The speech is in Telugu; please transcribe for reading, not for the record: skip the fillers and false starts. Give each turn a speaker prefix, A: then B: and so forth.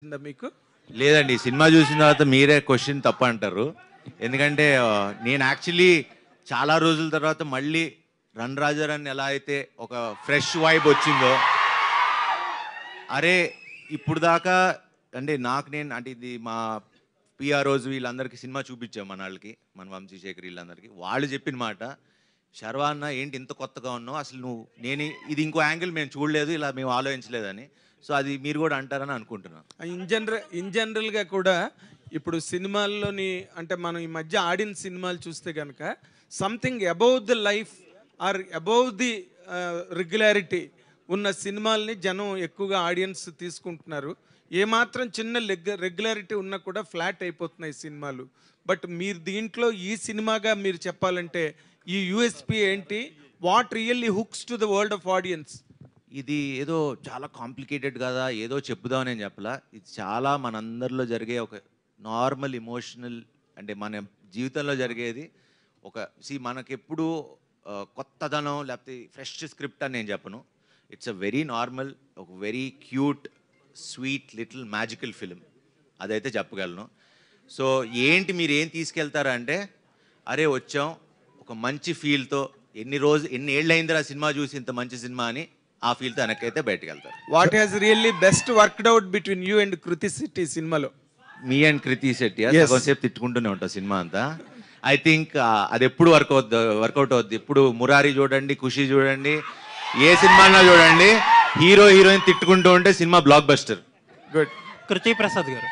A: మీకు
B: లేదండి సినిమా చూసిన తర్వాత మీరే క్వశ్చన్ తప్ప అంటారు. ఎందుకంటే నేను యాక్చువల్లీ చాలా రోజుల తర్వాత మళ్ళీ రన్ రాజారాన్ని ఎలా అయితే ఒక ఫ్రెష్ వైబ్ వచ్చిందో, అరే ఇప్పుడు దాకా అంటే నేను అంటే ఇది మా పిఆర్ఓస్ వీళ్ళందరికీ సినిమా చూపించాం మన వాళ్ళకి, మన వంశీశేఖర్ వీళ్ళందరికీ. వాళ్ళు చెప్పిన మాట, శర్వా అన్న ఏంటి ఇంత కొత్తగా ఉన్నావు, అసలు నువ్వు ఇది ఇంకో యాంగిల్ మేము చూడలేదు, ఇలా మేము ఆలోచించలేదని. సో అది మీరు కూడా అంటారని అనుకుంటున్నాను.
A: ఇన్ జనరల్గా కూడా ఇప్పుడు సినిమాల్లోని అంటే మనం ఈ మధ్య ఆడిన సినిమాలు చూస్తే కనుక something above the life or above the regularity ఉన్న సినిమాల్ని జనం ఎక్కువగా ఆడియన్స్ తీసుకుంటున్నారు. ఏమాత్రం చిన్న రెగ్యులారిటీ ఉన్నా కూడా ఫ్లాట్ అయిపోతున్నాయి సినిమాలు. బట్ మీరు దీంట్లో ఈ సినిమాగా మీరు చెప్పాలంటే ఈ యూఎస్పీ ఏంటి, what really hooks to the world of audience?
B: ఇది ఏదో చాలా కాంప్లికేటెడ్ కదా, ఏదో చెప్పుదామని నేను చెప్పలా. ఇది చాలా మనందరిలో జరిగే ఒక నార్మల్ ఇమోషనల్, అంటే మన జీవితంలో జరిగేది. మనకెప్పుడు కొత్తదనం లేకపోతే ఫ్రెష్ స్క్రిప్ట్ అని నేను చెప్పను. ఇట్స్ అ వెరీ నార్మల్, ఒక very cute sweet little magical film, అదైతే చెప్పగలను. సో ఏంటి మీరు ఏం తీసుకెళ్తారా అంటే, అరే వచ్చాం ఒక మంచి ఫీల్తో, ఎన్ని ఏళ్ళైందిరా సినిమా చూసి ఇంత మంచి సినిమా అని ఆ ఫీల్తో వెనకైతే బయటకు వెళ్తారు.
A: What has really best worked out between you and Kriti Shetty సినిమాలో?
B: మీ అండ్ కృతి శెట్టి కొంతసేపు తిట్టుకుంటూనే ఉంటాం సినిమా అంతా. ఐ థింక్ అది ఎప్పుడు వర్కౌట్ అవుద్ది. ఇప్పుడు మురారి చూడండి, ఖుషి చూడండి, ఏ సినిమాలో చూడండి, హీరో హీరోయిన్ తిట్టుకుంటూ ఉంటే సినిమా బ్లాక్ బస్టర్.
A: గుడ్.
C: కృతి ప్రసాద్ గారు.